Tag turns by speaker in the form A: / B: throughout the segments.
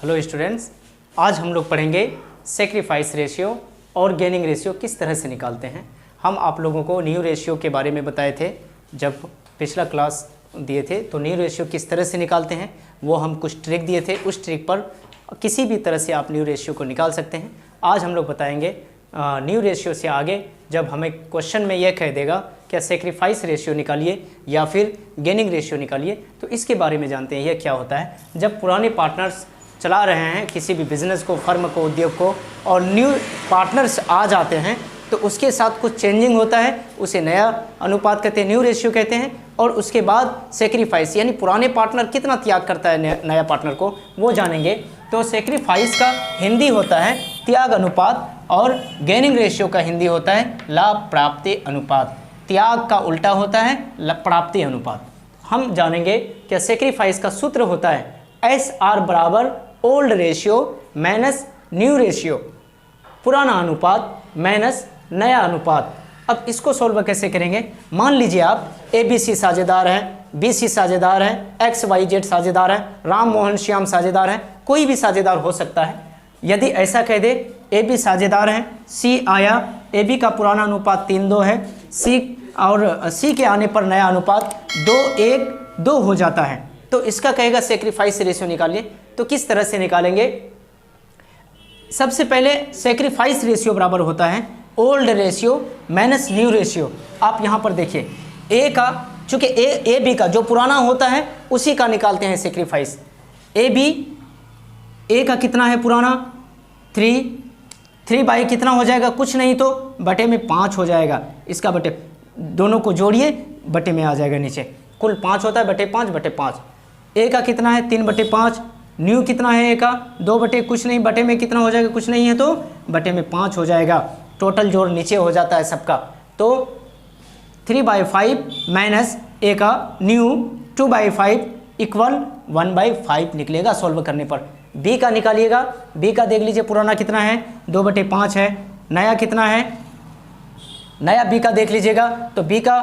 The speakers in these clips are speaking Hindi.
A: हेलो स्टूडेंट्स, आज हम लोग पढ़ेंगे सेक्रीफाइस रेशियो और गेनिंग रेशियो किस तरह से निकालते हैं। हम आप लोगों को न्यू रेशियो के बारे में बताए थे जब पिछला क्लास दिए थे, तो न्यू रेशियो किस तरह से निकालते हैं वो हम कुछ ट्रिक दिए थे। उस ट्रिक पर किसी भी तरह से आप न्यू रेशियो को निकाल सकते हैं। आज हम लोग बताएंगे न्यू रेशियो से आगे जब हमें क्वेश्चन में यह कह देगा क्या सेक्रीफाइस रेशियो निकालिए या फिर गेनिंग रेशियो निकालिए, तो इसके बारे में जानते हैं यह क्या होता है। जब पुराने पार्टनर्स चला रहे हैं किसी भी बिजनेस को, फर्म को, उद्योग को, और न्यू पार्टनर्स आ जाते हैं तो उसके साथ कुछ चेंजिंग होता है, उसे नया अनुपात कहते हैं, न्यू रेशियो कहते हैं। और उसके बाद सेक्रीफाइस यानी पुराने पार्टनर कितना त्याग करता है नया पार्टनर को, वो जानेंगे। तो सेक्रीफाइस का हिंदी होता है त्याग अनुपात और गेनिंग रेशियो का हिंदी होता है लाभ प्राप्ति अनुपात। त्याग का उल्टा होता है प्राप्ति अनुपात। हम जानेंगे क्या सेक्रीफाइस का सूत्र होता है SR बराबर old ratio minus new ratio, पुराना अनुपात माइनस नया अनुपात। अब इसको सॉल्व कैसे करेंगे। मान लीजिए आप ABC साझेदार हैं, BC साझेदार हैं, XYZ साझेदार हैं, राम मोहन श्याम साझेदार हैं, कोई भी साझेदार हो सकता है। यदि ऐसा कह दे AB साझेदार हैं, C आया, AB का पुराना अनुपात 3:2 है, C के आने पर नया अनुपात 2:1:2 हो जाता है, तो इसका कहेगा सेक्रीफाइस रेशियो निकालिए। तो किस तरह से निकालेंगे। सबसे पहले सेक्रीफाइस रेशियो बराबर होता है old ratio minus new ratio. आप यहाँ पर देखिए ए का, चूंकि ए बी का जो पुराना होता है उसी का निकालते हैं सेक्रीफाइस। ए का कितना है पुराना 3 बाई कितना हो जाएगा, कुछ नहीं तो बटे में 5 हो जाएगा। इसका बटे दोनों को जोड़िए, बटे में आ जाएगा नीचे, कुल 5 होता है, बटे 5 ए का कितना है 3/5। न्यू कितना है ए का 2 बटे कुछ नहीं, बटे में कितना हो जाएगा, कुछ नहीं है तो बटे में 5 हो जाएगा। टोटल जोड़ नीचे हो जाता है सबका, तो 3/5 माइनस ए का न्यू 2/5 इक्वल 1/5 निकलेगा सॉल्व करने पर। बी का निकालिएगा, बी का देख लीजिए पुराना कितना है 2/5 है, नया कितना है, नया बी का देख लीजिएगा तो बी का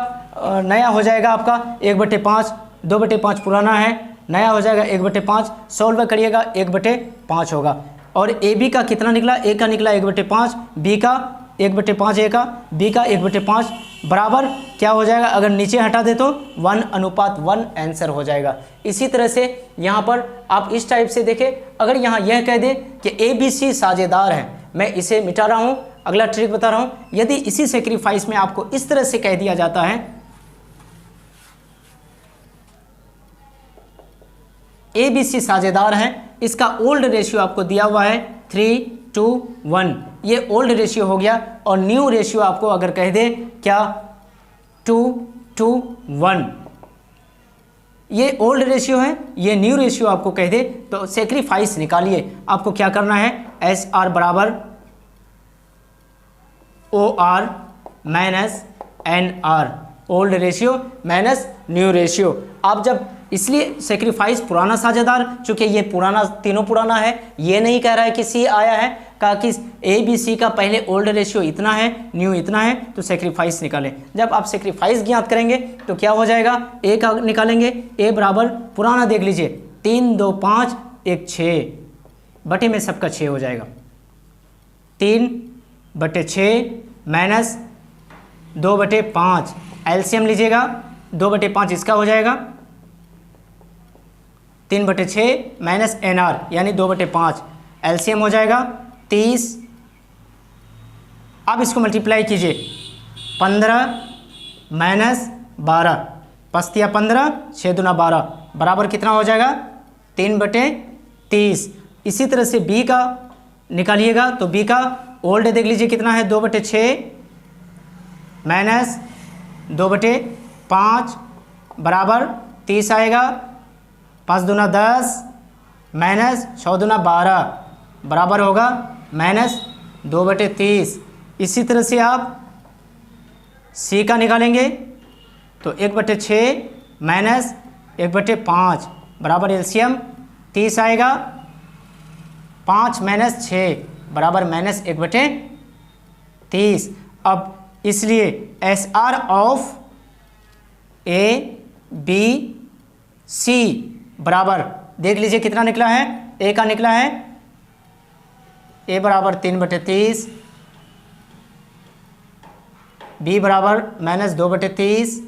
A: नया हो जाएगा आपका 1/5, 2/5 पुराना है, नया हो जाएगा 1/5, सॉल्व करिएगा 1/5 होगा। और ए बी का कितना निकला, ए का निकला 1/5, बी का 1/5, ए का, बी का 1/5 बराबर क्या हो जाएगा, अगर नीचे हटा दे तो 1:1 आंसर हो जाएगा। इसी तरह से यहाँ पर आप इस टाइप से देखें, अगर यहाँ यह कह दे कि ABC साझेदार है, मैं इसे मिटा रहा हूँ, अगला ट्रिक बता रहा हूँ। यदि इसी सेक्रीफाइस में आपको इस तरह से कह दिया जाता है ABC साझेदार हैं, इसका ओल्ड रेशियो आपको दिया हुआ है 3:1, ये ओल्ड रेशियो हो गया। और न्यू रेशियो आपको अगर कह दे क्या 2:1, ये ओल्ड रेशियो है, ये न्यू रेशियो आपको कह दे, तो सेक्रीफाइस निकालिए। आपको क्या करना है SR बराबर OR minus NR, old ratio minus new ratio. आप जब इसलिए सेक्रीफाइस पुराना साझेदार, चूंकि ये पुराना तीनों पुराना है, ये नहीं कह रहा है कि C आया है, कहा कि ABC का पहले ओल्ड रेशियो इतना है, न्यू इतना है, तो सेक्रीफाइस निकालें। जब आप सेक्रीफाइस ज्ञात करेंगे तो क्या हो जाएगा, ए का निकालेंगे, ए बराबर पुराना देख लीजिए 3, 2, 5, 1, 6, बटे में सबका 6 हो जाएगा, 3/6 माइनस 2/5, एलसीएम लीजिएगा 2/5 इसका हो जाएगा, 3/6 माइनस NR यानी 2/5, एलसीएम हो जाएगा 30। अब इसको मल्टीप्लाई कीजिए, 15 माइनस 12, 5×15 6×2 12 बराबर कितना हो जाएगा 3/30। इसी तरह से बी का निकालिएगा, तो बी का ओल्ड देख लीजिए कितना है 2/6 माइनस 2/5 बराबर 30 आएगा, 5×2 10 माइनस 6×2 12 बराबर होगा माइनस 2/30। इसी तरह से आप सी का निकालेंगे तो 1/6 माइनस 1/5 बराबर एलसीएम 30 आएगा, 5 माइनस 6 बराबर माइनस 1/30। अब इसलिए SR of A B C बराबर देख लीजिए कितना निकला है ए का निकला है ए बराबर 3/30, बी बराबर -2/30,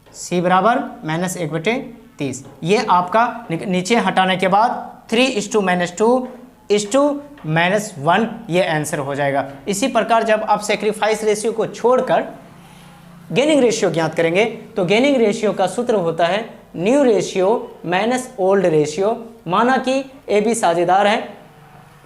A: सी बराबर -1/30। ये आपका नीचे हटाने के बाद 3:-2:1 ये आंसर हो जाएगा। इसी प्रकार जब आप सेक्रीफाइस रेशियो को छोड़कर गेनिंग रेशियो ज्ञात करेंगे तो गेनिंग रेशियो का सूत्र होता है new ratio minus old ratio. माना कि ए बी साझेदार है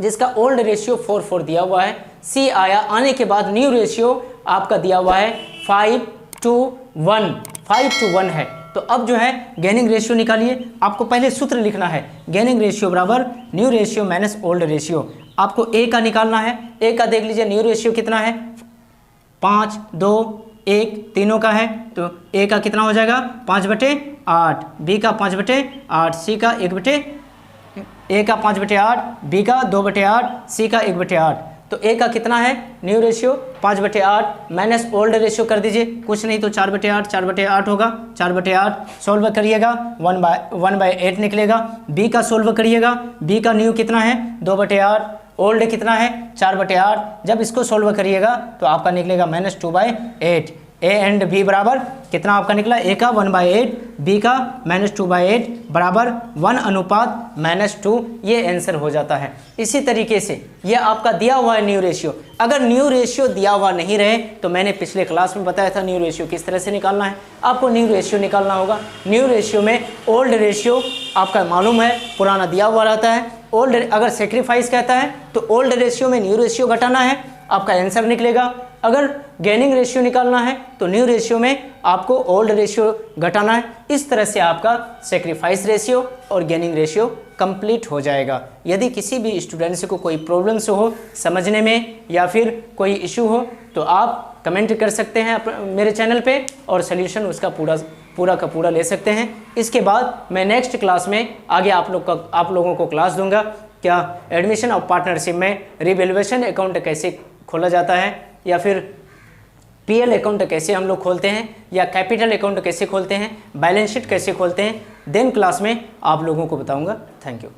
A: जिसका ओल्ड रेशियो 4 दिया हुआ है, सी आया, आने के बाद न्यू रेशियो आपका दिया हुआ है 5:1 है। तो अब जो है गेनिंग रेशियो निकालिए। आपको पहले सूत्र लिखना है गेनिंग रेशियो बराबर new ratio minus old ratio. आपको ए का निकालना है। ए का देख लीजिए न्यू रेशियो कितना है 5, 2, 1 तीनों का है, तो ए का कितना हो जाएगा 5/8, बी का 5/8, सी का 1/8, ए का 5/8, बी का 2/8, सी का 1/8। तो ए का कितना है new ratio 5/8 minus old ratio कर दीजिए, कुछ नहीं तो 4/8 होगा। 4/8 सोल्व करिएगा 1/8 निकलेगा। बी का सोल्व करिएगा, बी का न्यू कितना है 2/8, ओल्ड कितना है 4/8। जब इसको सोल्व करिएगा तो आपका निकलेगा -2/8। ए एंड बी बराबर कितना आपका निकला, ए का 1/8, बी का -2/8 बराबर 1:2। ये आंसर हो जाता है। इसी तरीके से ये आपका दिया हुआ है न्यू रेशियो। अगर न्यू रेशियो दिया हुआ नहीं रहे तो मैंने पिछले क्लास में बताया था न्यू रेशियो किस तरह से निकालना है। आपको न्यू रेशियो निकालना होगा। न्यू रेशियो में ओल्ड रेशियो आपका मालूम है पुराना दिया हुआ रहता है। ओल्ड अगर सेक्रीफाइस कहता है तो ओल्ड रेशियो में न्यू रेशियो घटाना है, आपका आंसर निकलेगा। अगर गेनिंग रेशियो निकालना है तो न्यू रेशियो में आपको ओल्ड रेशियो घटाना है। इस तरह से आपका सेक्रीफाइस रेशियो और गेनिंग रेशियो कंप्लीट हो जाएगा। यदि किसी भी स्टूडेंट्स को कोई प्रॉब्लम्स हो समझने में या फिर कोई इशू हो तो आप कमेंट कर सकते हैं मेरे चैनल पे और सल्यूशन उसका पूरा का पूरा ले सकते हैं। इसके बाद मैं नेक्स्ट क्लास में आगे आप लोगों को क्लास दूंगा क्या एडमिशन ऑफ पार्टनरशिप में रिवैल्यूएशन अकाउंट कैसे खोला जाता है या फिर पीएल अकाउंट कैसे हम लोग खोलते हैं या कैपिटल अकाउंट कैसे खोलते हैं, बैलेंस शीट कैसे खोलते हैं। देन क्लास में आप लोगों को बताऊंगा। Thank you.